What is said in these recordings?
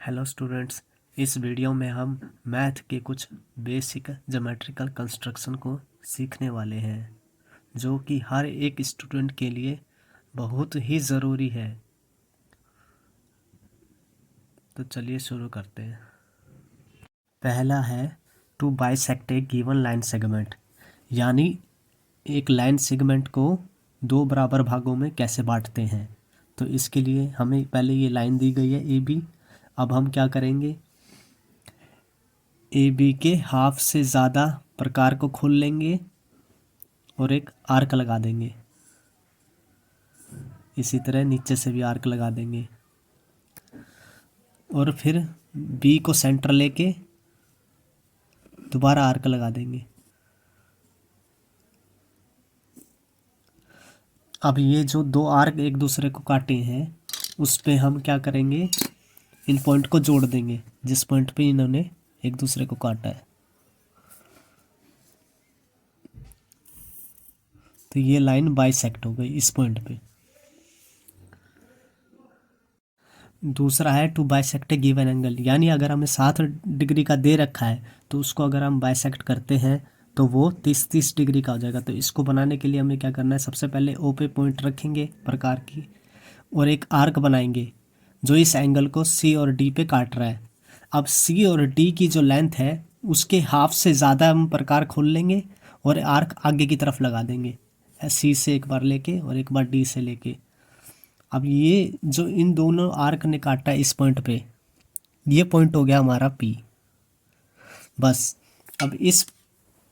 Hello students, इस video में हम मैथ के कुछ बेसिक ज्योमेट्रिकल कंस्ट्रक्शन को सीखने वाले हैं जो कि हर एक स्टूडेंट के लिए बहुत ही ज़रूरी है। तो चलिए शुरू करते हैं। पहला है to bisect a given line segment, यानी एक लाइन सेगमेंट को दो बराबर भागों में कैसे बांटते हैं। तो इसके लिए हमें पहले ये लाइन दी गई है ए बी। अब हम क्या करेंगे, ए बी के हाफ से ज़्यादा प्रकार को खोल लेंगे और एक आर्क लगा देंगे। इसी तरह नीचे से भी आर्क लगा देंगे और फिर बी को सेंटर लेके दोबारा आर्क लगा देंगे। अब ये जो दो आर्क एक दूसरे को काटे हैं उस पे हम क्या करेंगे, इन पॉइंट को जोड़ देंगे जिस पॉइंट पे इन्होंने एक दूसरे को काटा है। तो ये लाइन बाइसेक्ट हो गई इस पॉइंट पे। दूसरा है to bisect a given angle, यानी अगर हमें 7 डिग्री का दे रखा है तो उसको अगर हम बाइसेक्ट करते हैं तो वो 30 डिग्री का हो जाएगा। तो इसको बनाने के लिए हमें क्या करना है, सबसे पहले ओ पे पॉइंट रखेंगे प्रकार की और एक आर्क बनाएंगे जो इस एंगल को सी और डी पे काट रहा है। अब सी और डी की जो लेंथ है उसके हाफ से ज़्यादा हम प्रकार खोल लेंगे और आर्क आगे की तरफ लगा देंगे, सी से एक बार लेके और एक बार डी से लेके। अब ये जो इन दोनों आर्क ने काटा इस पॉइंट पे, ये पॉइंट हो गया हमारा पी। बस अब इस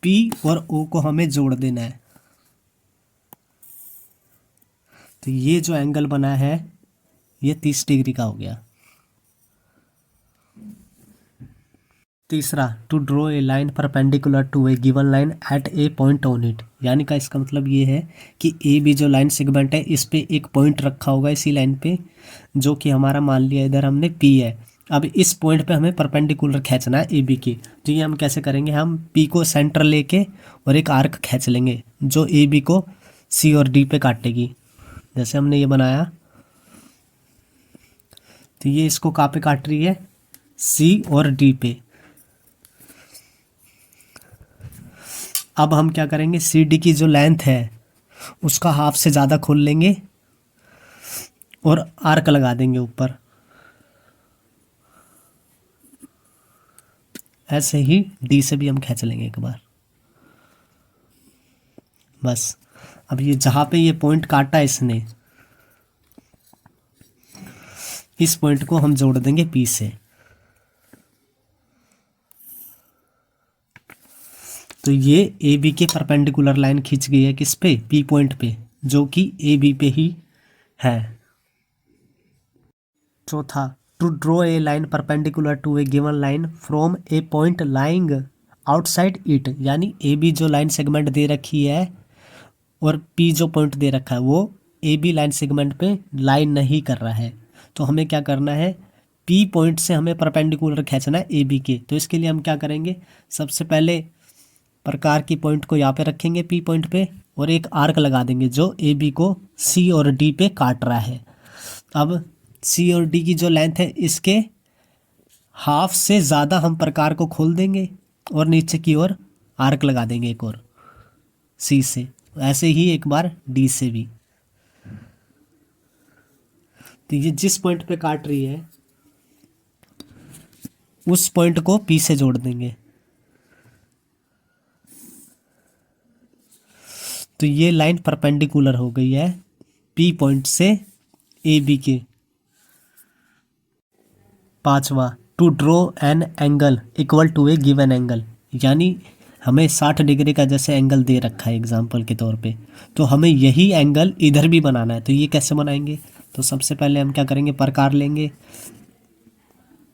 पी और ओ को हमें जोड़ देना है। तो ये जो एंगल बना है ये 30 डिग्री का हो गया। तीसरा, to draw a line perpendicular to a given line at a point on it, यानी का इसका मतलब ये है कि ए बी जो लाइन सेगमेंट है इस पे एक पॉइंट रखा होगा इसी लाइन पे, जो कि हमारा मान लिया इधर हमने पी है। अब इस पॉइंट पे हमें परपेंडिकुलर खींचना है ए बी की। तो ये हम कैसे करेंगे, हम पी को सेंटर लेके और एक आर्क खींच लेंगे जो ए बी को सी और डी पे काटेगी। जैसे हमने ये बनाया, तो ये इसको कहाँ पे काट रही है, सी और डी पे। अब हम क्या करेंगे, सी डी की जो लेंथ है उसका हाफ से ज़्यादा खोल लेंगे और आर्क लगा देंगे ऊपर। ऐसे ही डी से भी हम खींच लेंगे एक बार। बस अब ये जहाँ पे ये पॉइंट काटा इसने, इस पॉइंट को हम जोड़ देंगे पी से। तो ये ए बी के परपेंडिकुलर लाइन खींच गई है किस पे, पी पॉइंट पे, जो कि ए बी पे ही है। चौथा, to draw a line perpendicular to a given line from a point lying outside it, यानी ए बी जो लाइन सेगमेंट दे रखी है और पी जो पॉइंट दे रखा है वो ए बी लाइन सेगमेंट पे लाइन नहीं कर रहा है। तो हमें क्या करना है, पी पॉइंट से हमें परपेंडिकुलर खींचना है ए बी के। तो इसके लिए हम क्या करेंगे, सबसे पहले प्रकार की पॉइंट को यहाँ पे रखेंगे पी पॉइंट पे और एक आर्क लगा देंगे जो ए बी को सी और डी पे काट रहा है। अब सी और डी की जो लेंथ है इसके हाफ से ज़्यादा हम प्रकार को खोल देंगे और नीचे की ओर आर्क लगा देंगे एक और सी से, ऐसे ही एक बार डी से भी। तो ये जिस पॉइंट पे काट रही है उस पॉइंट को पी से जोड़ देंगे। तो ये लाइन परपेंडिकुलर हो गई है पी पॉइंट से ए बी के। पांचवा, to draw an angle equal to a given angle, यानी हमें 60 डिग्री का जैसे एंगल दे रखा है एग्जाम्पल के तौर पे, तो हमें यही एंगल इधर भी बनाना है। तो ये कैसे बनाएंगे, तो सबसे पहले हम क्या करेंगे, प्रकार लेंगे,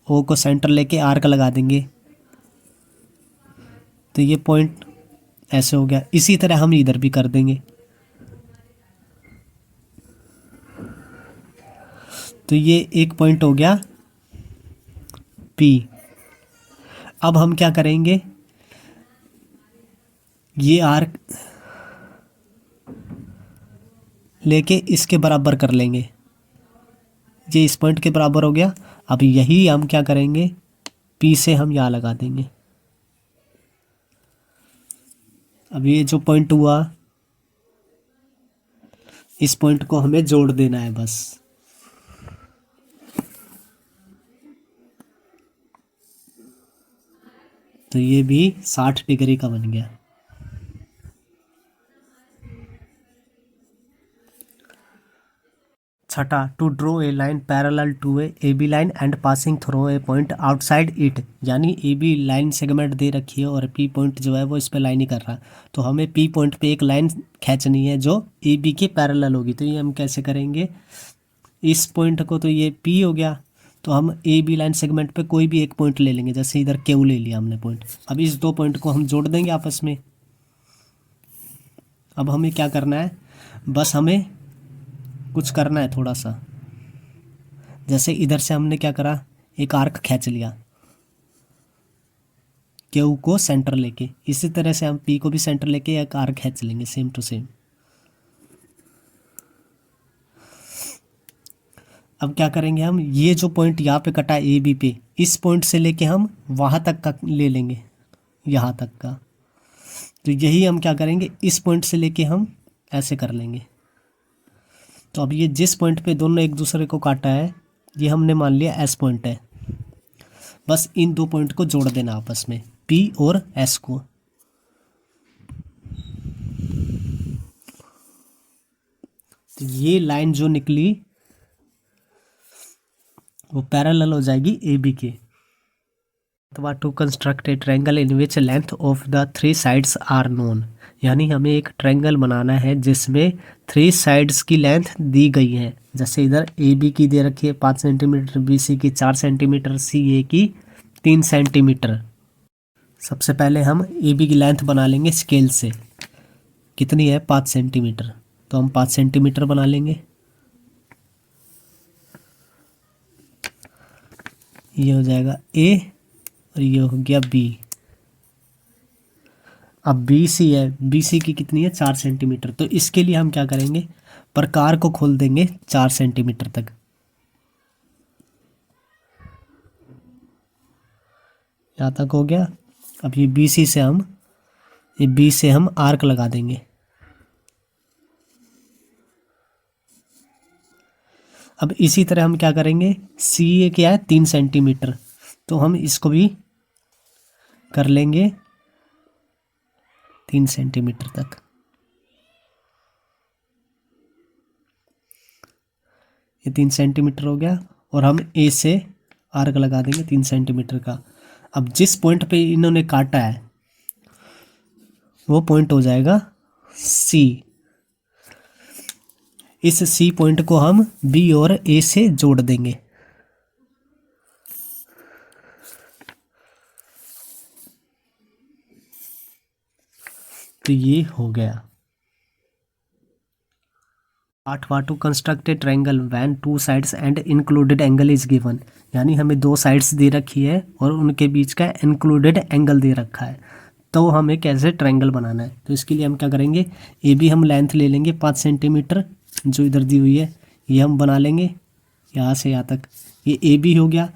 ओ को सेंटर लेके आर्क लगा देंगे। तो ये पॉइंट ऐसे हो गया। इसी तरह हम इधर भी कर देंगे। तो ये एक पॉइंट हो गया पी। अब हम क्या करेंगे, ये आर्क लेके इसके बराबर कर लेंगे, ये इस पॉइंट के बराबर हो गया। अब यही हम क्या करेंगे, पी से हम यहाँ लगा देंगे। अब ये जो पॉइंट हुआ, इस पॉइंट को हमें जोड़ देना है बस। तो ये भी 60 डिग्री का बन गया। छठा, to draw a line parallel to A B line and passing through a point outside it, यानी ए बी लाइन सेगमेंट दे रखी है और पी पॉइंट जो है वो इस पे लाइन ही कर रहा है, तो हमें पी पॉइंट पे एक लाइन खींचनी है जो ए बी के पैरेलल होगी। तो ये हम कैसे करेंगे, इस पॉइंट को, तो ये पी हो गया, तो हम ए बी लाइन सेगमेंट पे कोई भी एक पॉइंट ले लेंगे, जैसे इधर क्यू ले लिया हमने पॉइंट। अब इस दो पॉइंट को हम जोड़ देंगे आपस में। अब हमें क्या करना है, बस हमें कुछ करना है थोड़ा सा, जैसे इधर से हमने क्या करा, एक आर्क खींच लिया क्यू को सेंटर लेके, इसी तरह से हम पी को भी सेंटर लेके एक आर्क खींच लेंगे सेम टू सेम। अब क्या करेंगे, हम ये जो पॉइंट यहाँ पे कटा ए बी पे, इस पॉइंट से लेके हम वहाँ तक का ले लेंगे, यहाँ तक का। तो यही हम क्या करेंगे, इस पॉइंट से लेके हम ऐसे कर लेंगे। तो अब ये जिस पॉइंट पे दोनों एक दूसरे को काटा है, ये हमने मान लिया एस पॉइंट है। बस इन दो पॉइंट को जोड़ देना आपस में, पी और एस को। तो ये लाइन जो निकली वो पैरेलल हो जाएगी ए बी के। अथवा to construct a triangle in which length of the three sides are known, यानी हमें एक ट्रायंगल बनाना है जिसमें थ्री साइड्स की लेंथ दी गई है। जैसे इधर ए बी की दे रखी है 5 सेंटीमीटर, बी सी की 4 सेंटीमीटर, सी ए की 3 सेंटीमीटर। सबसे पहले हम ए बी की लेंथ बना लेंगे स्केल से, कितनी है 5 सेंटीमीटर, तो हम 5 सेंटीमीटर बना लेंगे। ये हो जाएगा ए और ये हो गया बी। अब बी सी है, बी सी की कितनी है 4 सेंटीमीटर, तो इसके लिए हम क्या करेंगे, प्रकार को खोल देंगे 4 सेंटीमीटर तक। यहाँ तक हो गया। अब ये बी सी से हम, ये बी से हम आर्क लगा देंगे। अब इसी तरह हम क्या करेंगे, सी ए क्या है 3 सेंटीमीटर, तो हम इसको भी कर लेंगे 3 सेंटीमीटर तक। ये 3 सेंटीमीटर हो गया और हम ए से आर्क लगा देंगे 3 सेंटीमीटर का। अब जिस पॉइंट पे इन्होंने काटा है वो पॉइंट हो जाएगा सी। इस सी पॉइंट को हम बी और ए से जोड़ देंगे। तो ये हो गया। 8वां, to construct a triangle when two sides and included angle is given, यानी हमें दो साइड्स दे रखी है और उनके बीच का इंक्लूडेड एंगल दे रखा है, तो हमें कैसे ट्रायंगल बनाना है। तो इसके लिए हम क्या करेंगे, ए बी हम लेंथ ले लेंगे 5 सेंटीमीटर जो इधर दी हुई है, ये हम बना लेंगे यहाँ से यहाँ तक, ये ए बी हो गया।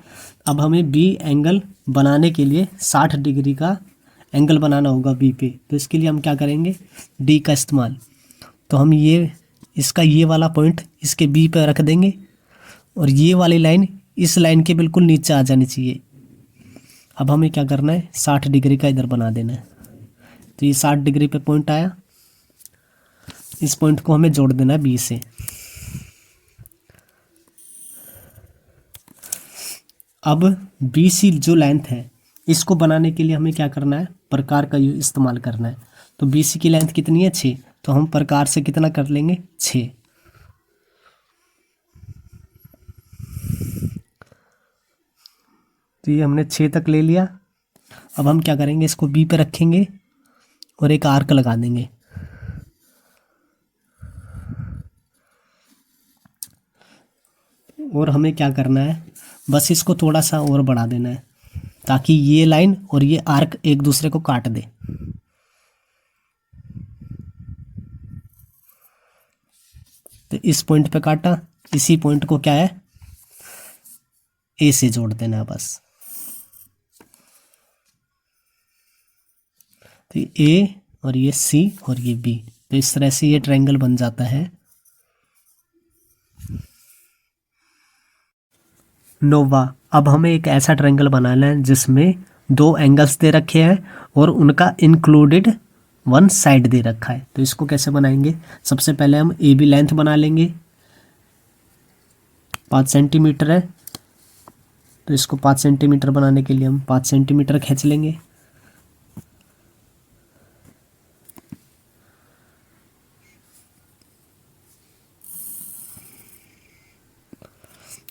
अब हमें बी एंगल बनाने के लिए 60 डिग्री का एंगल बनाना होगा बी पे, तो इसके लिए हम क्या करेंगे, डी का इस्तेमाल। तो हम ये इसका ये वाला पॉइंट इसके बी पे रख देंगे और ये वाली लाइन इस लाइन के बिल्कुल नीचे आ जानी चाहिए। अब हमें क्या करना है, 60 डिग्री का इधर बना देना है। तो ये 60 डिग्री पे पॉइंट आया, इस पॉइंट को हमें जोड़ देना है बी से। अब बी सी जो लेंथ है इसको बनाने के लिए हमें क्या करना है, प्रकार का इस्तेमाल करना है। तो बी सी की लेंथ कितनी है 6, तो हम प्रकार से कितना कर लेंगे 6। तो ये हमने 6 तक ले लिया। अब हम क्या करेंगे, इसको बी पे रखेंगे और एक आर्क लगा देंगे। और हमें क्या करना है, बस इसको थोड़ा सा और बढ़ा देना है ताकि ये लाइन और ये आर्क एक दूसरे को काट दे। तो इस पॉइंट पे काटा, इसी पॉइंट को क्या है ए से जोड़ देना है बस। तो ए और ये सी और ये बी, तो इस तरह से ये ट्रायंगल बन जाता है। नोवा, अब हमें एक ऐसा ट्रायंगल बनाना है जिसमें दो एंगल्स दे रखे हैं और उनका इंक्लूडेड वन साइड दे रखा है। तो इसको कैसे बनाएंगे? सबसे पहले हम ए बी लेंथ बना लेंगे, 5 सेंटीमीटर है, तो इसको 5 सेंटीमीटर बनाने के लिए हम 5 सेंटीमीटर खींच लेंगे।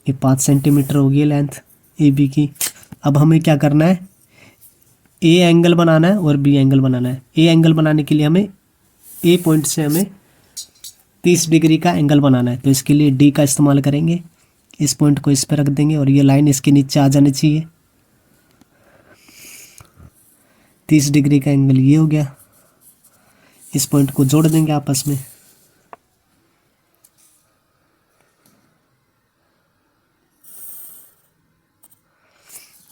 ये 5 सेंटीमीटर होगी लेंथ ए बी की। अब हमें क्या करना है? ए एंगल बनाना है और बी एंगल बनाना है। ए एंगल बनाने के लिए हमें ए पॉइंट से हमें 30 डिग्री का एंगल बनाना है, तो इसके लिए डी का इस्तेमाल करेंगे। इस पॉइंट को इस पर रख देंगे और ये लाइन इसके नीचे आ जानी चाहिए। 30 डिग्री का एंगल ये हो गया। इस पॉइंट को जोड़ देंगे आपस में।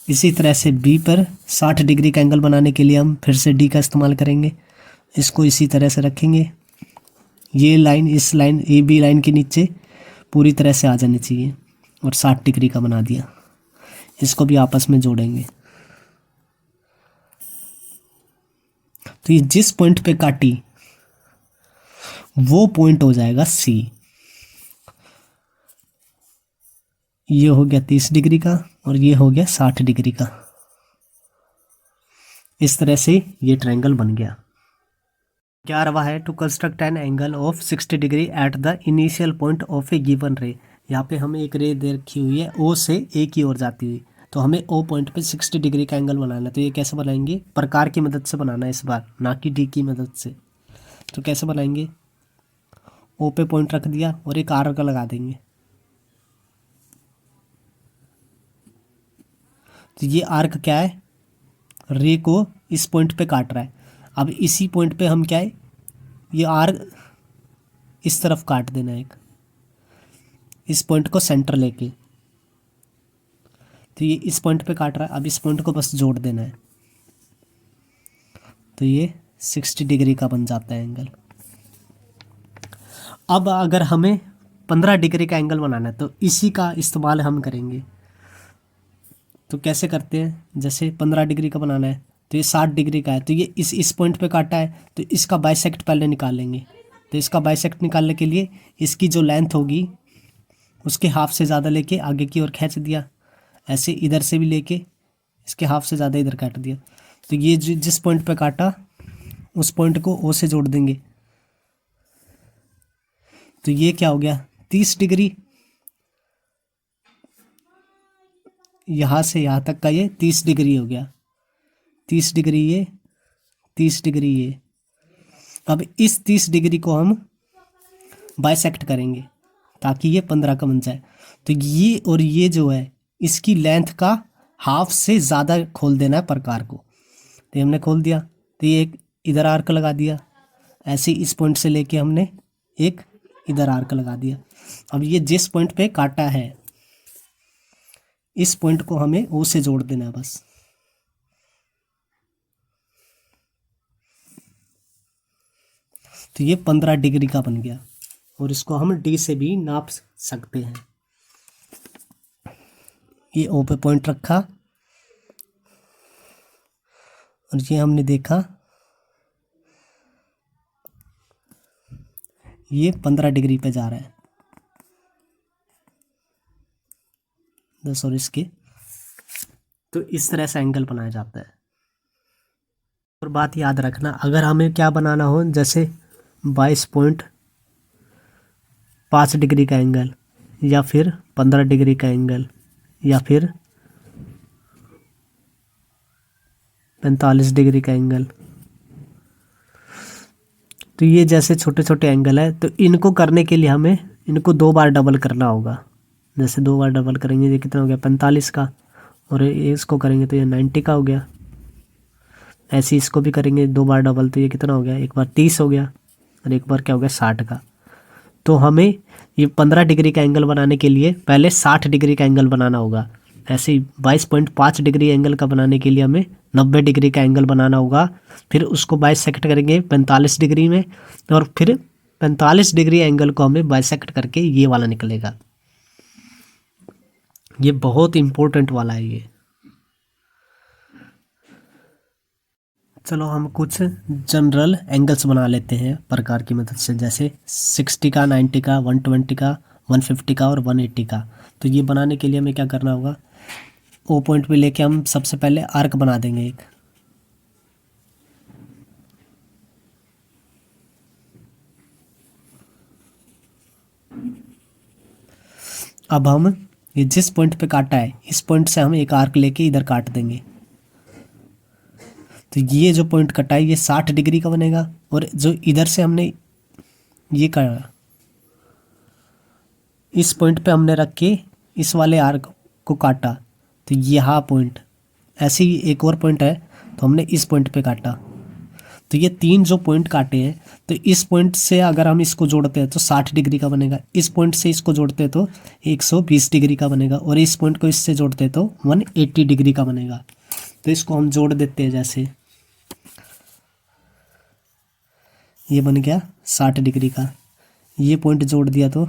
इसी तरह से बी पर 60 डिग्री का एंगल बनाने के लिए हम फिर से डी का इस्तेमाल करेंगे। इसको इसी तरह से रखेंगे। ये लाइन इस लाइन ए बी लाइन के नीचे पूरी तरह से आ जानी चाहिए और 60 डिग्री का बना दिया। इसको भी आपस में जोड़ेंगे। तो ये जिस पॉइंट पे काटी वो पॉइंट हो जाएगा सी। ये हो गया 30 डिग्री का और ये हो गया 60 डिग्री का। इस तरह से ये ट्रायंगल बन गया। 11वां है to construct an angle of 60 degree at the initial point of a given ray. यहाँ पे हमें एक रे दे रखी हुई है ओ से ए की ओर जाती हुई, तो हमें ओ पॉइंट पे 60 डिग्री का एंगल बनाना है। तो ये कैसे बनाएंगे? प्रकार की मदद से बनाना है इस बार, ना कि डी की मदद से। तो कैसे बनाएंगे? ओ पे पॉइंट रख दिया और एक आर्क लगा देंगे। तो ये आर्क क्या है? रे को इस पॉइंट पे काट रहा है। अब इसी पॉइंट पे हम क्या है, ये आर्क इस तरफ काट देना है, एक इस पॉइंट को सेंटर लेके। तो ये इस पॉइंट पे काट रहा है, अब इस पॉइंट को बस जोड़ देना है। तो ये 60 डिग्री का बन जाता है एंगल। अब अगर हमें 15 डिग्री का एंगल बनाना है तो इसी का इस्तेमाल हम करेंगे। तो कैसे करते हैं? जैसे 15 डिग्री का बनाना है तो ये 60 डिग्री का है, तो ये इस पॉइंट पे काटा है, तो इसका बाइसेक्ट पहले निकाल लेंगे। तो इसका बाइसेक्ट निकालने के लिए इसकी जो लेंथ होगी उसके हाफ से ज़्यादा लेके आगे की ओर खींच दिया। ऐसे इधर से भी लेके इसके हाफ से ज़्यादा इधर काट दिया। तो ये जिस पॉइंट पे काटा उस पॉइंट को ओ से जोड़ देंगे। तो ये क्या हो गया? 30 डिग्री। यहाँ से यहाँ तक का ये 30 डिग्री हो गया। 30 डिग्री ये, 30 डिग्री ये। अब इस 30 डिग्री को हम बाइसेक्ट करेंगे ताकि ये 15 का बन जाए। तो ये और ये जो है इसकी लेंथ का हाफ से ज़्यादा खोल देना है प्रकार को। तो हमने खोल दिया, तो ये एक इधर आर्क लगा दिया। ऐसे इस पॉइंट से लेके हमने एक इधर आर्क लगा दिया। अब ये जिस पॉइंट पे काटा है इस पॉइंट को हमें ओ से जोड़ देना है बस। तो ये 15 डिग्री का बन गया और इसको हम डी से भी नाप सकते हैं। ये ओ पे पॉइंट रखा और ये हमने देखा ये 15 डिग्री पे जा रहा है। और इसके तो इस तरह से एंगल बनाया जाता है। और बात याद रखना, अगर हमें क्या बनाना हो, जैसे 22.5 डिग्री का एंगल या फिर 15 डिग्री का एंगल या फिर 45 डिग्री का एंगल, तो ये जैसे छोटे छोटे एंगल है, तो इनको करने के लिए हमें इनको 2 बार डबल करना होगा। जैसे 2 बार डबल करेंगे ये कितना हो गया? 45 का, और इसको करेंगे तो ये 90 का हो गया। ऐसे इसको भी करेंगे 2 बार डबल, तो ये कितना हो गया? एक बार 30 हो गया और एक बार क्या हो गया? 60 का। तो हमें ये 15 डिग्री का एंगल बनाने के लिए पहले 60 डिग्री का एंगल बनाना होगा। ऐसे ही 22.5 डिग्री एंगल का बनाने के लिए हमें 90 डिग्री का एंगल बनाना होगा। फिर उसको बाइसेक्ट करेंगे 45 डिग्री में, और फिर 45 डिग्री एंगल को हमें बाइसेक्ट करके ये वाला निकलेगा। ये बहुत इंपॉर्टेंट वाला है ये। चलो हम कुछ जनरल एंगल्स बना लेते हैं प्रकार की मदद से, जैसे 60 का, 90 का, 120 का, 150 का और 180 का। तो ये बनाने के लिए हमें क्या करना होगा, ओ पॉइंट पे लेके हम सबसे पहले आर्क बना देंगे एक। अब हम ये जिस पॉइंट पे काटा है, इस पॉइंट से हम एक आर्क लेके इधर काट देंगे। तो ये जो पॉइंट कटा है ये 60 डिग्री का बनेगा, और जो इधर से हमने ये काटा, इस पॉइंट पे हमने रख के इस वाले आर्क को काटा, तो यहाँ पॉइंट, ऐसे ही एक और पॉइंट है तो हमने इस पॉइंट पे काटा। तो ये 3 जो पॉइंट काटे हैं, तो इस पॉइंट से अगर हम इसको जोड़ते हैं तो 60 डिग्री का बनेगा, इस पॉइंट से इसको जोड़ते हैं तो 120 डिग्री का बनेगा, और इस पॉइंट को इससे जोड़ते हैं तो 180 डिग्री का बनेगा। तो इसको हम जोड़ देते हैं, जैसे ये बन गया 60 डिग्री का। ये पॉइंट जोड़ दिया तो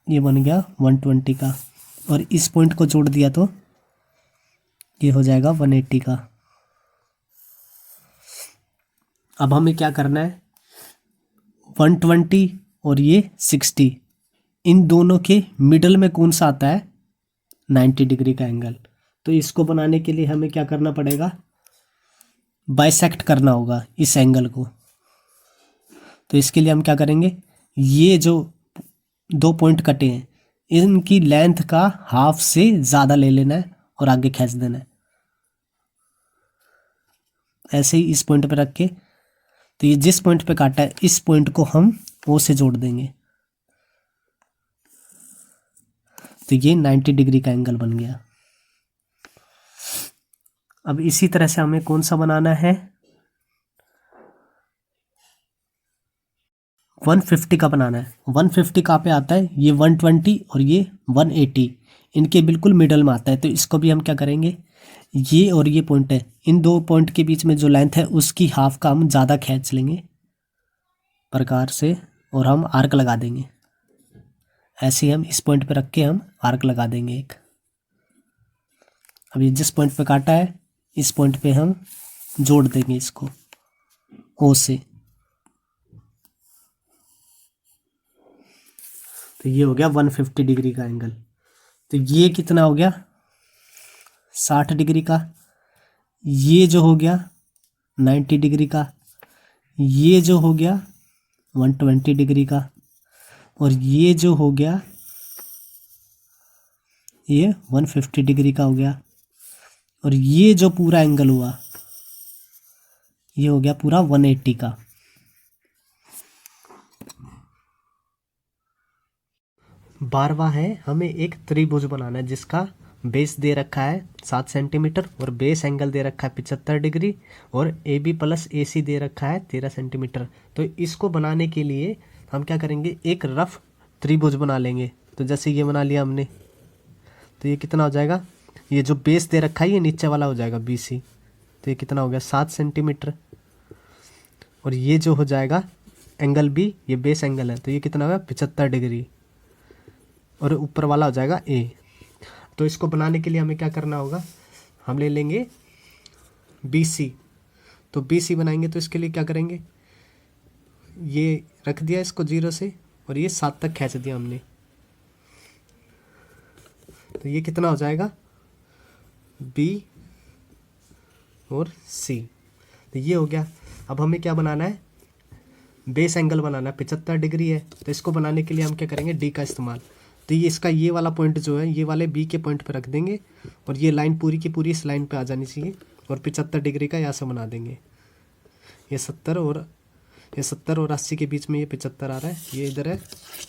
ये बन गया 120 का, और इस पॉइंट को जोड़ दिया तो ये हो जाएगा 180 का। अब हमें क्या करना है, 120 और ये 60, इन दोनों के मिडल में कौन सा आता है, 90 डिग्री का एंगल। तो इसको बनाने के लिए हमें क्या करना पड़ेगा, बाइसेक्ट करना होगा इस एंगल को। तो इसके लिए हम क्या करेंगे, ये जो 2 पॉइंट कटे हैं इनकी लेंथ का हाफ से ज़्यादा ले लेना है और आगे खींच देना है, ऐसे ही इस पॉइंट पे रख के। तो ये जिस पॉइंट पे काटा है इस पॉइंट को हम ओ से जोड़ देंगे, तो ये 90 डिग्री का एंगल बन गया। अब इसी तरह से हमें कौन सा बनाना है, 150 का बनाना है। 150 कहाँ पे आता है, ये 120 और ये 180 इनके बिल्कुल मिडल में आता है। तो इसको भी हम क्या करेंगे, ये और ये पॉइंट है, इन 2 पॉइंट के बीच में जो लेंथ है उसकी हाफ का हम ज़्यादा खींच लेंगे प्रकार से, और हम आर्क लगा देंगे। ऐसे ही हम इस पॉइंट पे रख के हम आर्क लगा देंगे एक। अब ये जिस पॉइंट पे काटा है इस पॉइंट पे हम जोड़ देंगे इसको ओ से। तो ये हो गया 150 डिग्री का एंगल। तो ये कितना हो गया, 60 डिग्री का। ये जो हो गया 90 डिग्री का, ये जो हो गया 120 डिग्री का, और ये जो हो गया ये 150 डिग्री का हो गया, और ये जो पूरा एंगल हुआ ये हो गया पूरा 180 का। बारहवां है, हमें एक त्रिभुज बनाना है जिसका बेस दे रखा है 7 सेंटीमीटर और बेस एंगल दे रखा है 75 डिग्री, और ए बी प्लस ए सी दे रखा है 13 सेंटीमीटर। तो इसको बनाने के लिए हम क्या करेंगे, एक रफ त्रिभुज बना लेंगे। तो जैसे ये बना लिया हमने, तो ये कितना हो जाएगा, ये जो बेस दे रखा है ये नीचे वाला हो जाएगा बी सी। तो ये कितना हो गया 7 सेंटीमीटर, और ये जो हो जाएगा एंगल बी, ये बेस एंगल है, तो ये कितना होगा 75 डिग्री, और ऊपर वाला हो जाएगा ए। तो इसको बनाने के लिए हमें क्या करना होगा, हम ले लेंगे बी सी। तो बी सी बनाएंगे तो इसके लिए क्या करेंगे, ये रख दिया इसको 0 से, और ये 7 तक खींच दिया हमने। तो ये कितना हो जाएगा, बी और सी। तो ये हो गया। अब हमें क्या बनाना है, बेस एंगल बनाना है, 75 डिग्री है। तो इसको बनाने के लिए हम क्या करेंगे, डी का इस्तेमाल। तो ये इसका ये वाला पॉइंट जो है ये वाले बी के पॉइंट पर रख देंगे, और ये लाइन पूरी की पूरी इस लाइन पे आ जानी चाहिए, और 75 डिग्री का यहाँ से बना देंगे। ये 70 और 80 के बीच में ये 75 आ रहा है, ये इधर है,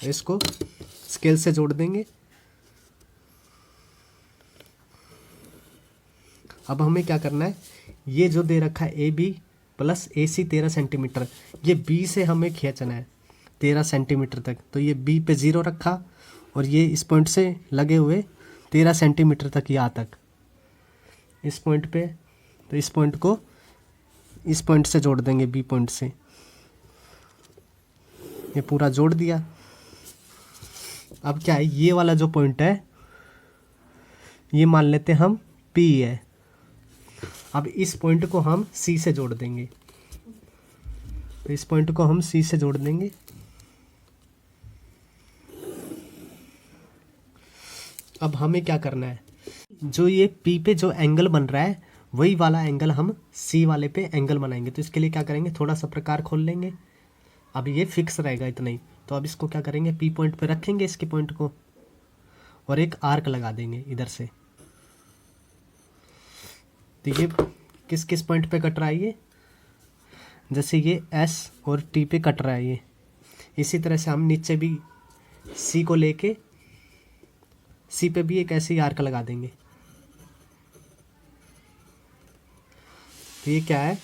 इसको स्केल से जोड़ देंगे। अब हमें क्या करना है, ये जो दे रखा है A B plus A C 13 centimetre, ये बी से हमें खींचना है। 13 सेंटीमीटर तक। तो ये बी पे 0 रखा और ये इस पॉइंट से लगे हुए 13 सेंटीमीटर तक यहाँ तक इस पॉइंट पे। तो इस पॉइंट को इस पॉइंट से जोड़ देंगे, बी पॉइंट से। ये पूरा जोड़ दिया। अब क्या है, ये वाला जो पॉइंट है ये मान लेते हैं हम पी है। अब इस पॉइंट को हम सी से जोड़ देंगे। तो इस पॉइंट को हम सी से जोड़ देंगे। अब हमें क्या करना है, जो ये पी पे जो एंगल बन रहा है वही वाला एंगल हम सी वाले पे एंगल बनाएंगे। तो इसके लिए क्या करेंगे, थोड़ा सा प्रकार खोल लेंगे। अब ये फिक्स रहेगा इतना ही। तो अब इसको क्या करेंगे, पी पॉइंट पे रखेंगे इसके पॉइंट को और एक आर्क लगा देंगे इधर से। तो ये किस किस पॉइंट पे कट रहा है, ये जैसे ये एस और टी पे कट रहा है ये। इसी तरह से हम नीचे भी सी को लेके सी पे भी एक ऐसे ही आर्क लगा देंगे। तो ये क्या है,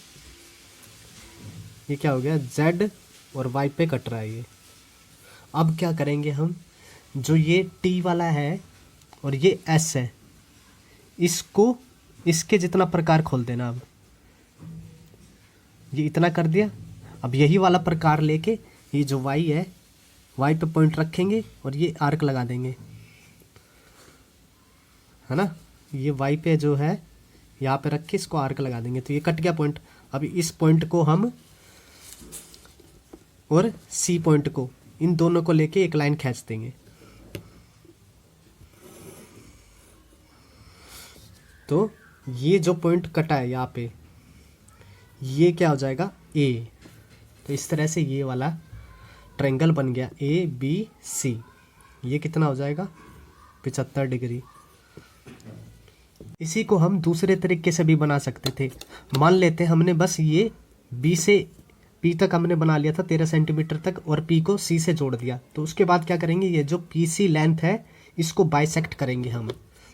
ये क्या हो गया, जेड और वाई पे कट रहा है ये। अब क्या करेंगे हम, जो ये टी वाला है और ये एस है, इसको इसके जितना प्रकार खोल देना। अब ये इतना कर दिया। अब यही वाला प्रकार लेके ये जो वाई है, वाई पे पॉइंट रखेंगे और ये आर्क लगा देंगे, है ना। ये वाई पे जो है यहाँ पे रख के इसको आर्क लगा देंगे। तो ये कट गया पॉइंट। अब इस पॉइंट को हम और सी पॉइंट को, इन दोनों को लेके एक लाइन खींच देंगे। तो ये जो पॉइंट कटा है यहाँ पे, ये क्या हो जाएगा, ए। तो इस तरह से ये वाला ट्रायंगल बन गया ए बी सी। ये कितना हो जाएगा, 75 डिग्री। इसी को हम दूसरे तरीके से भी बना सकते थे। मान लेते हैं हमने बस ये बी से पी तक हमने बना लिया था 13 सेंटीमीटर तक, और पी को सी से जोड़ दिया। तो उसके बाद क्या करेंगे, ये जो पी सी लेंथ है इसको बाइसेक्ट करेंगे हम।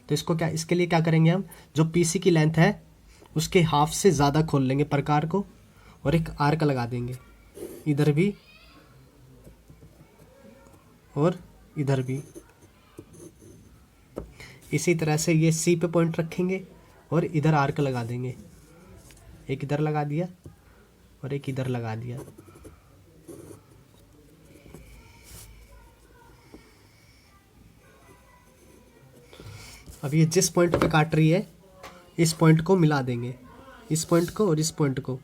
तो इसको क्या, इसके लिए क्या करेंगे हम, जो पी सी की लेंथ है उसके हाफ से ज़्यादा खोल लेंगे प्रकार को और एक आर्क लगा देंगे इधर भी और इधर भी। इसी तरह से ये सी पे पॉइंट रखेंगे और इधर आर्क लगा देंगे। एक इधर लगा दिया और एक इधर लगा दिया। अब ये जिस पॉइंट पे काट रही है इस पॉइंट को मिला देंगे, इस पॉइंट को और इस पॉइंट को।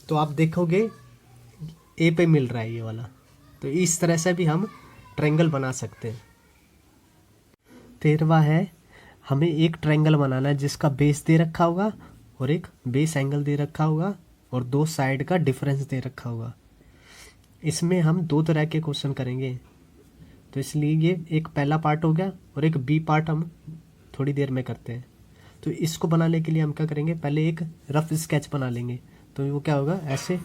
तो आप देखोगे ए पे मिल रहा है ये वाला। तो इस तरह से भी हम ट्रायंगल बना सकते हैं। 13वां है, हमें एक ट्रायंगल बनाना है जिसका बेस दे रखा होगा और एक बेस एंगल दे रखा होगा और दो साइड का डिफरेंस दे रखा होगा। इसमें हम दो तरह के क्वेश्चन करेंगे। तो इसलिए ये एक पहला पार्ट हो गया और एक बी पार्ट हम थोड़ी देर में करते हैं। तो इसको बनाने के लिए हम क्या करेंगे, पहले एक रफ स्केच बना लेंगे। तो वो क्या होगा, ऐसे।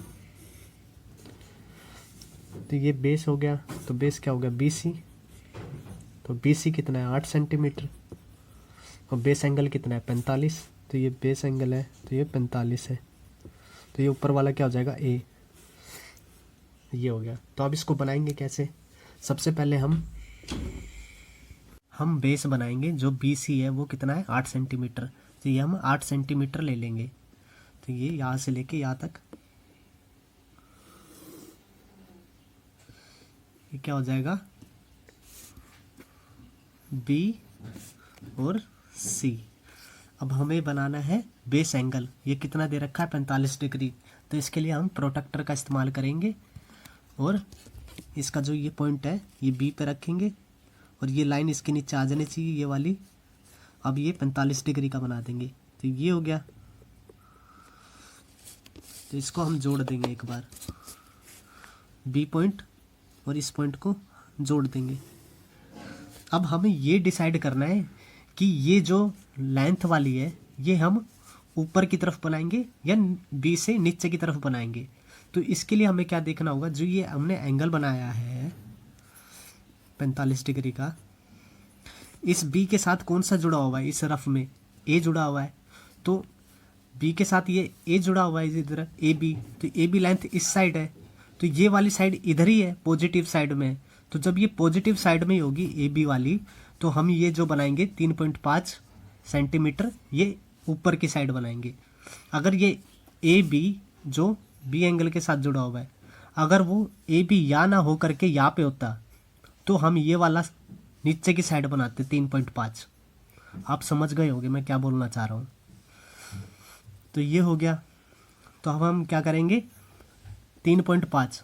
तो ये बेस हो गया, तो बेस क्या हो गया, बी सी। तो बी सी कितना है, 8 सेंटीमीटर। और बेस एंगल कितना है, 45। तो ये बेस एंगल है, तो ये 45 है। तो ये ऊपर वाला क्या हो जाएगा, ए। ये हो गया। तो अब इसको बनाएंगे कैसे, सबसे पहले हम बेस बनाएंगे। जो बी सी है वो कितना है, 8 सेंटीमीटर। तो ये हम 8 सेंटीमीटर ले लेंगे। तो ये यहाँ से लेके यहाँ तक ये क्या हो जाएगा, बी और सी। अब हमें बनाना है बेस एंगल। ये कितना दे रखा है, 45 डिग्री। तो इसके लिए हम प्रोट्रैक्टर का इस्तेमाल करेंगे और इसका जो ये पॉइंट है ये बी पे रखेंगे और ये लाइन इसके नीचे आ जानी चाहिए, ये वाली। अब ये 45 डिग्री का बना देंगे। तो ये हो गया। तो इसको हम जोड़ देंगे एक बार, बी पॉइंट और इस पॉइंट को जोड़ देंगे। अब हमें ये डिसाइड करना है कि ये जो लेंथ वाली है ये हम ऊपर की तरफ बनाएंगे या बी से नीचे की तरफ बनाएंगे। तो इसके लिए हमें क्या देखना होगा, जो ये हमने एंगल बनाया है 45 डिग्री का, इस बी के साथ कौन सा जुड़ा हुआ है, इस रफ में ए जुड़ा हुआ है। तो बी के साथ ये ए जुड़ा हुआ है इधर ए बी, तो ए बी लेंथ इस साइड है, तो ये वाली साइड इधर ही है, पॉजिटिव साइड में है। तो जब ये पॉजिटिव साइड में ही होगी ए बी वाली, तो हम ये जो बनाएंगे 3.5 सेंटीमीटर ये ऊपर की साइड बनाएंगे। अगर ये ए बी जो बी एंगल के साथ जुड़ा हुआ है, अगर वो ए बी या ना हो करके यहाँ पे होता, तो हम ये वाला नीचे की साइड बनाते 3.5। आप समझ गए होंगे मैं क्या बोलना चाह रहा हूँ। तो ये हो गया। तो अब हम क्या करेंगे, 3.5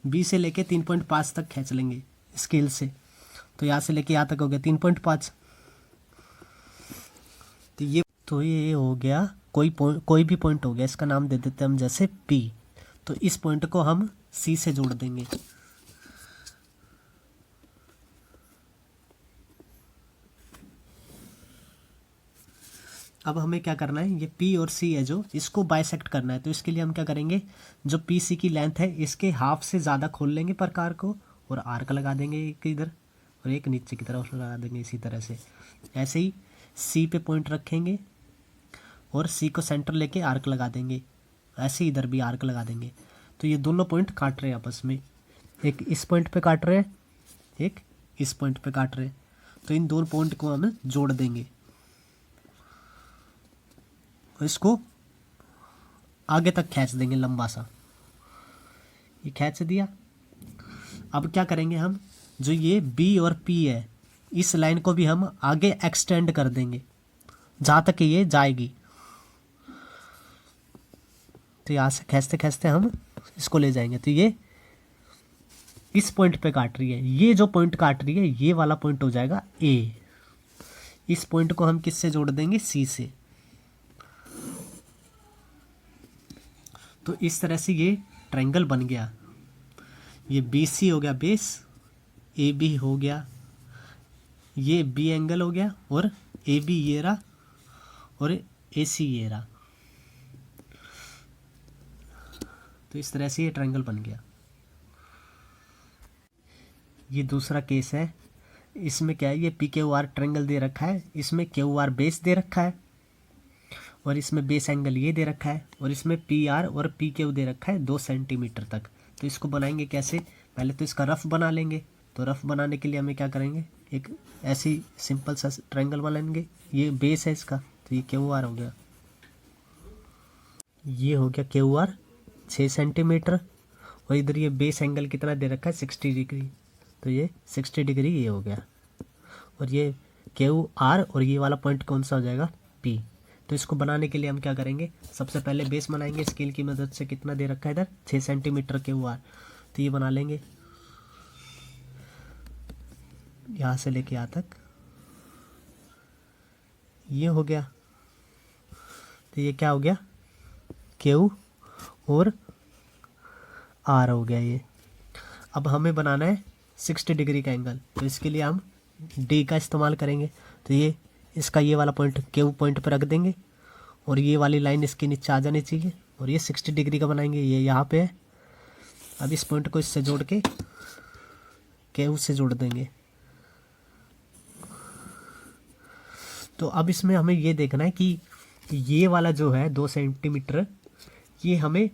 बी से लेके 3.5 तक खींच लेंगे स्केल से। तो यहाँ से लेके यहाँ तक हो गया 3.5। तो ये हो गया, कोई भी पॉइंट हो गया, इसका नाम दे देते हैं हम जैसे P। तो इस पॉइंट को हम C से जोड़ देंगे। अब हमें क्या करना है, ये P और C है जो, इसको बाइसेक्ट करना है। तो इसके लिए हम क्या करेंगे, जो PC की लेंथ है इसके हाफ से ज़्यादा खोल लेंगे प्रकार को, और आर्क लगा देंगे एक इधर और एक नीचे की तरफ लगा देंगे इसी तरह से। ऐसे ही C पे पॉइंट रखेंगे और C को सेंटर लेके आर्क लगा देंगे, ऐसे ही इधर भी आर्क लगा देंगे। तो ये दोनों पॉइंट काट रहे हैं आपस में, एक इस पॉइंट पे काट रहे हैं, एक इस पॉइंट पे काट रहे हैं। तो इन दोनों पॉइंट को हम जोड़ देंगे और इसको आगे तक खींच देंगे लंबा सा। ये खींच दिया। अब क्या करेंगे हम, जो ये B और P है इस लाइन को भी हम आगे एक्सटेंड कर देंगे जहाँ तक ये जाएगी। तो यहाँ से खींचते खींचते हम इसको ले जाएंगे। तो ये इस पॉइंट पे काट रही है, ये जो पॉइंट काट रही है ये वाला पॉइंट हो जाएगा A। इस पॉइंट को हम किससे जोड़ देंगे, C से। तो इस तरह से ये ट्रायंगल बन गया। ये BC हो गया बेस, AB हो गया, ये B एंगल हो गया, और AB ये रहा, और AC ये रहा। तो इस तरह से ये ट्रायंगल बन गया। ये दूसरा केस है, इसमें क्या है, ये PQR ट्रायंगल दे रखा है, इसमें QR बेस दे रखा है, और इसमें बेस एंगल ये दे रखा है, और इसमें PR और PQ दे रखा है 2 सेंटीमीटर तक। तो इसको बनाएंगे कैसे, पहले तो इसका रफ बना लेंगे। तो रफ बनाने के लिए हमें क्या करेंगे, एक ऐसी सिंपल सा ट्रायंगल बनाएंगे। ये बेस है इसका, तो ये QR हो गया, ये हो गया QR 6 सेंटीमीटर, और इधर ये बेस एंगल कितना दे रखा है 60 डिग्री। तो ये 60 डिग्री ये हो गया, और ये QR और ये वाला पॉइंट कौन सा हो जाएगा, P। तो इसको बनाने के लिए हम क्या करेंगे, सबसे पहले बेस बनाएंगे स्केल की मदद से। कितना दे रखा है इधर 6 सेंटीमीटर QR। तो ये बना लेंगे यहाँ से लेके यहाँ तक, ये हो गया। तो ये क्या हो गया, Q और R हो गया ये। अब हमें बनाना है 60 डिग्री का एंगल। तो इसके लिए हम D का इस्तेमाल करेंगे। तो ये इसका ये वाला पॉइंट Q पॉइंट पर रख देंगे, और ये वाली लाइन इसके नीचे आ जानी चाहिए, और ये 60 डिग्री का बनाएंगे, ये यहाँ पे है। अब इस पॉइंट को इससे जोड़ के Q से जोड़ देंगे। तो अब इसमें हमें ये देखना है कि ये वाला जो है 2 सेंटीमीटर, ये हमें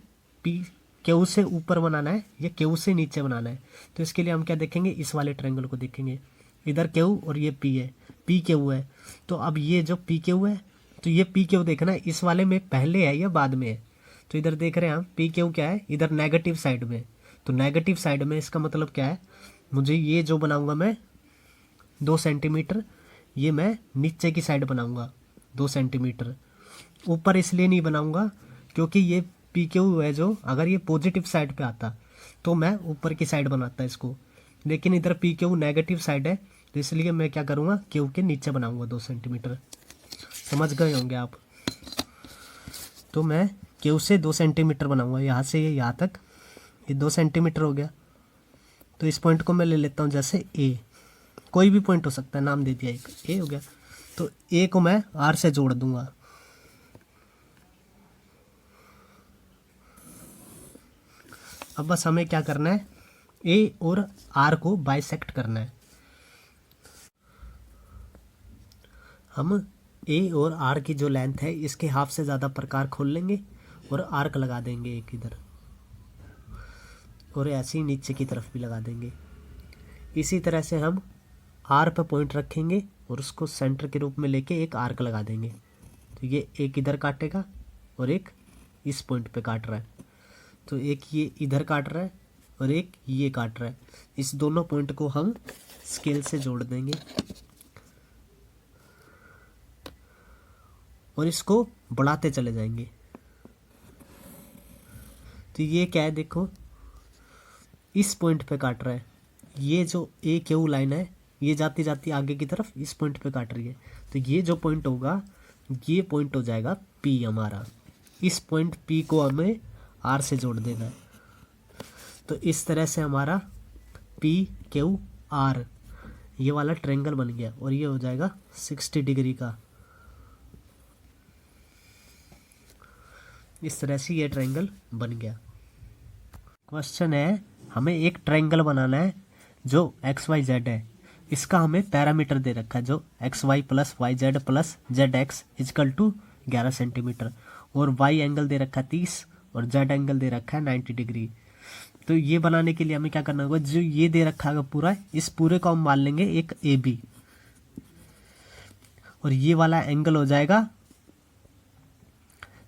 Q से ऊपर बनाना है या Q से नीचे बनाना है। तो इसके लिए हम क्या देखेंगे, इस वाले ट्रायंगल को देखेंगे। इधर Q और ये P है, PQ है। तो अब ये जो PQ है, तो ये PQ देखना है इस वाले में पहले है या बाद में है। तो इधर देख रहे हैं हम PQ क्या है, इधर नेगेटिव साइड में। तो नेगेटिव साइड में इसका मतलब क्या है, मुझे ये जो बनाऊंगा मैं 2 सेंटीमीटर, ये मैं नीचे की साइड बनाऊंगा 2 सेंटीमीटर। ऊपर इसलिए नहीं बनाऊंगा क्योंकि ये PQ है जो, अगर ये पॉजिटिव साइड पे आता तो मैं ऊपर की साइड बनाता इसको, लेकिन इधर PQ नेगेटिव साइड है, तो इसलिए मैं क्या करूँगा, Q के नीचे बनाऊंगा 2 सेंटीमीटर। समझ गए होंगे आप। तो मैं Q से 2 सेंटीमीटर बनाऊंगा, यहाँ से ये यहाँ तक, ये 2 सेंटीमीटर हो गया। तो इस पॉइंट को मैं ले लेता हूँ जैसे A, कोई भी पॉइंट हो सकता है, नाम दे दिया एक, A हो गया। तो A को मैं R से जोड़ दूंगा। अब बस हमें क्या करना है, A और R को बाइसेक्ट करना है। हम ए और आर की जो लेंथ है इसके हाफ से ज़्यादा प्रकार खोल लेंगे और आर्क लगा देंगे एक इधर, और ऐसे ही नीचे की तरफ भी लगा देंगे। इसी तरह से हम आर पर पॉइंट रखेंगे और उसको सेंटर के रूप में लेके एक आर्क लगा देंगे। तो ये एक इधर काटेगा और एक इस पॉइंट पे काट रहा है, तो एक ये इधर काट रहा है और एक ये काट रहा है। इस दोनों पॉइंट को हम स्केल से जोड़ देंगे और इसको बढ़ाते चले जाएंगे। तो ये क्या है, देखो इस पॉइंट पे काट रहा है, ये जो ए क्यू लाइन है ये जाती जाती आगे की तरफ इस पॉइंट पे काट रही है। तो ये जो पॉइंट होगा ये पॉइंट हो जाएगा पी हमारा। इस पॉइंट पी को हमें आर से जोड़ देना है। तो इस तरह से हमारा पी क्यू आर ये वाला ट्रायंगल बन गया और ये हो जाएगा 60 डिग्री का। इस तरह से ये ट्रायंगल बन गया। क्वेश्चन है, हमें एक ट्रायंगल बनाना है जो एक्स वाई जेड है। इसका हमें पैरामीटर दे रखा है जो X Y plus Y Z plus Z X equal to 11 centimetre, और वाई एंगल दे रखा है 30 और जेड एंगल दे रखा है 90 डिग्री। तो ये बनाने के लिए हमें क्या करना होगा, जो ये दे रखा है पूरा, इस पूरे को हम मान लेंगे एक ए बी, और ये वाला एंगल हो जाएगा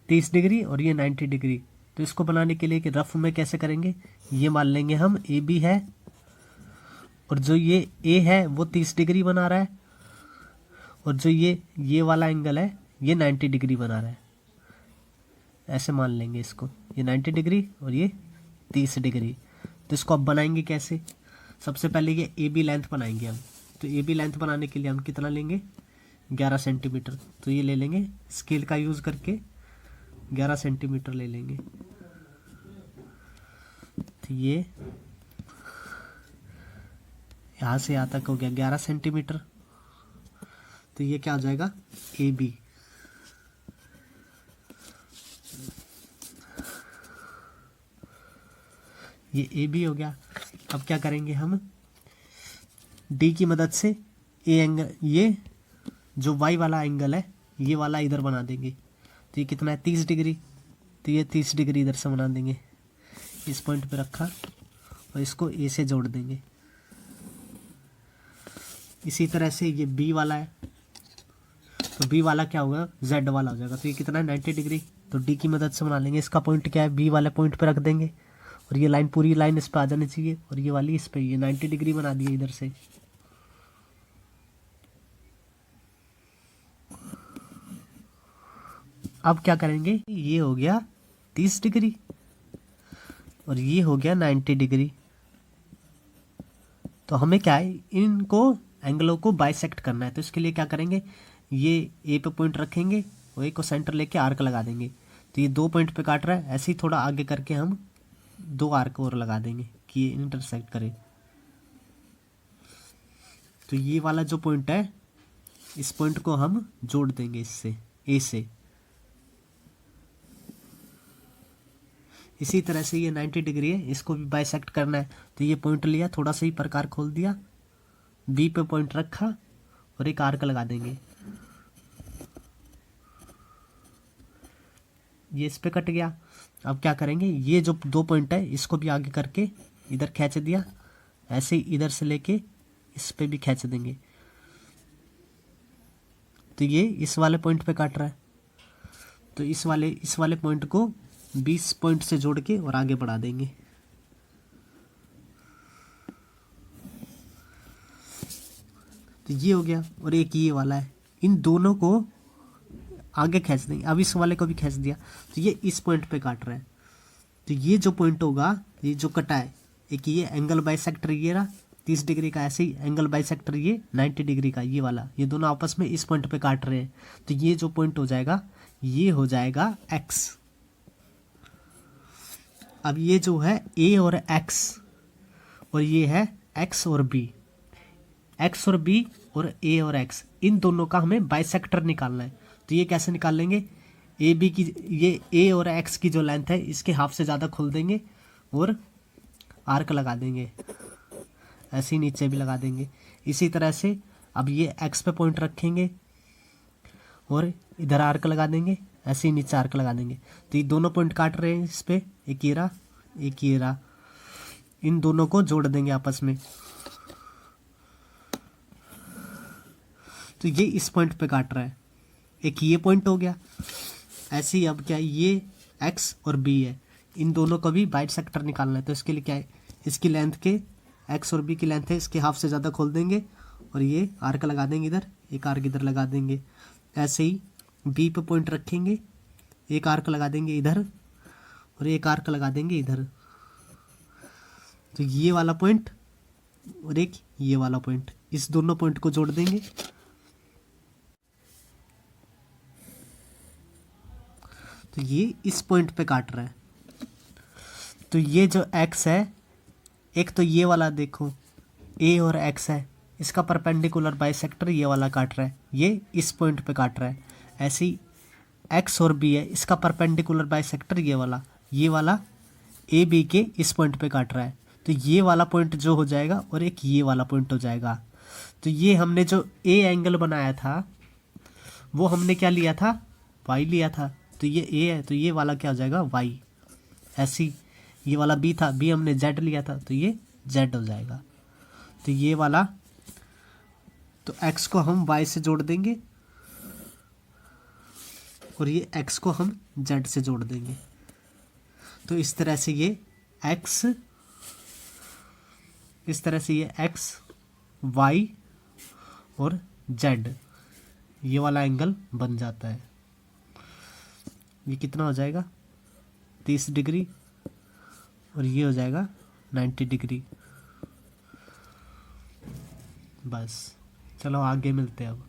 30 डिग्री और ये 90 डिग्री। तो इसको बनाने के लिए कि रफ में कैसे करेंगे, ये मान लेंगे हम ए बी है और जो ये ए है वो 30 डिग्री बना रहा है, और जो ये वाला एंगल है ये 90 डिग्री बना रहा है। ऐसे मान लेंगे इसको, ये 90 डिग्री और ये 30 डिग्री। तो इसको अब बनाएंगे कैसे, सबसे पहले ये ए बी लेंथ बनाएंगे हम। तो ए बी लेंथ बनाने के लिए हम कितना लेंगे, 11 सेंटीमीटर। तो ये ले लेंगे स्केल का यूज़ करके 11 सेंटीमीटर ले लेंगे। तो ये यहाँ से यहाँ तक हो गया 11 सेंटीमीटर। तो ये क्या हो जाएगा, ए बी। ये ए बी हो गया। अब क्या करेंगे हम, डी की मदद से ए एंगल, ये जो वाई वाला एंगल है ये वाला इधर बना देंगे। तो ये कितना है, 30 डिग्री। तो ये 30 डिग्री इधर से बना देंगे, इस पॉइंट पे रखा और इसको ए से जोड़ देंगे। इसी तरह से ये बी वाला है, तो बी वाला क्या होगा, जेड वाला हो जाएगा। तो ये कितना है, 90 डिग्री। तो डी की मदद से बना लेंगे। इसका पॉइंट क्या है, बी वाले पॉइंट पे रख देंगे और ये लाइन पूरी लाइन इस पे आ जानी चाहिए, और ये वाली इस पे, ये 90 डिग्री बना दिए इधर से। अब क्या करेंगे, ये हो गया 30 डिग्री और ये हो गया 90 डिग्री। तो हमें क्या है, इनको एंगलों को बाइसेक्ट करना है। तो इसके लिए क्या करेंगे, ये ए पे पॉइंट रखेंगे और ए को सेंटर लेके आर्क लगा देंगे। तो ये 2 पॉइंट पे काट रहा है, ऐसे ही थोड़ा आगे करके हम 2 आर्क और लगा देंगे कि ये इंटरसेक्ट करे। तो ये वाला जो पॉइंट है इस पॉइंट को हम जोड़ देंगे इससे, ए से। इसी तरह से ये 90 डिग्री है, इसको भी बाइसेक्ट करना है। तो ये पॉइंट लिया, थोड़ा सा ही प्रकार खोल दिया, बी पे पॉइंट रखा और एक आर्क लगा देंगे। ये इस पे कट गया। अब क्या करेंगे, ये जो 2 पॉइंट है इसको भी आगे करके इधर खींच दिया, ऐसे ही इधर से लेके इस पे भी खींच देंगे। तो ये इस वाले पॉइंट पे काट रहा है, तो इस वाले पॉइंट को 20 पॉइंट से जोड़ के और आगे बढ़ा देंगे। तो ये हो गया, और एक ये वाला है, इन दोनों को आगे खींच देंगे। अब इस वाले को भी खींच दिया, तो ये इस पॉइंट पे काट रहा है। तो ये जो पॉइंट होगा, ये जो कटा है, एक ये एंगल बाइसेक्टर ये रहा 30 डिग्री का, ऐसे ही एंगल बाइसेक्टर ये 90 डिग्री का ये वाला, ये दोनों आपस में इस पॉइंट पे काट रहे हैं। तो ये जो पॉइंट हो जाएगा ये हो जाएगा एक्स। अब ये जो है ए और एक्स, और ये है एक्स और बी, एक्स और बी और ए और एक्स, इन दोनों का हमें बाइसेक्टर निकालना है। तो ये कैसे निकाल लेंगे, ए बी की, ये ए और एक्स की जो लेंथ है इसके हाफ से ज़्यादा खोल देंगे और आर्क लगा देंगे, ऐसे ही नीचे भी लगा देंगे। इसी तरह से अब ये एक्स पे पॉइंट रखेंगे और इधर आर्क लगा देंगे, ऐसे ही नीचे आर्क लगा देंगे। तो ये दोनों पॉइंट काट रहे हैं इस पे, एक ये रहा, एक ये रहा, इन दोनों को जोड़ देंगे आपस में। तो ये इस पॉइंट पे काट रहा है, एक ये पॉइंट हो गया। ऐसे ही अब क्या है, ये एक्स और बी है, इन दोनों को भी बाइसेक्टर निकालना है। तो इसके लिए क्या है, इसकी लेंथ के, एक्स और बी की लेंथ है, इसके हाफ से ज़्यादा खोल देंगे और ये आर्क लगा देंगे इधर, एक आर्क इधर लगा देंगे। ऐसे ही बी पे पॉइंट रखेंगे, एक आर्क लगा देंगे इधर और एक आर्क लगा देंगे इधर। तो ये वाला पॉइंट और एक ये वाला पॉइंट, इस दोनों पॉइंट को जोड़ देंगे। तो ये इस पॉइंट पे काट रहा है। तो ये जो x है, एक तो ये वाला देखो a और x है, इसका परपेंडिकुलर बाइसेक्टर ये वाला काट रहा है, ये इस पॉइंट पे काट रहा है। ऐसे ही x और b है, इसका परपेंडिकुलर बाइसेक्टर ये वाला ए बी के इस पॉइंट पे काट रहा है। तो ये वाला पॉइंट जो हो जाएगा और एक ये वाला पॉइंट हो जाएगा। तो ये हमने जो ए एंगल बनाया था वो हमने क्या लिया था, y लिया था। तो ये a है, तो ये वाला क्या हो जाएगा, y। ऐसी ये वाला b था, b हमने z लिया था, तो ये z हो जाएगा। तो ये वाला, तो x को हम y से जोड़ देंगे और ये x को हम z से जोड़ देंगे। तो इस तरह से ये x, इस तरह से ये x, y और z, ये वाला एंगल बन जाता है। ये कितना हो जाएगा, 30 डिग्री, और ये हो जाएगा 90 डिग्री। बस, चलो आगे मिलते हैं अब।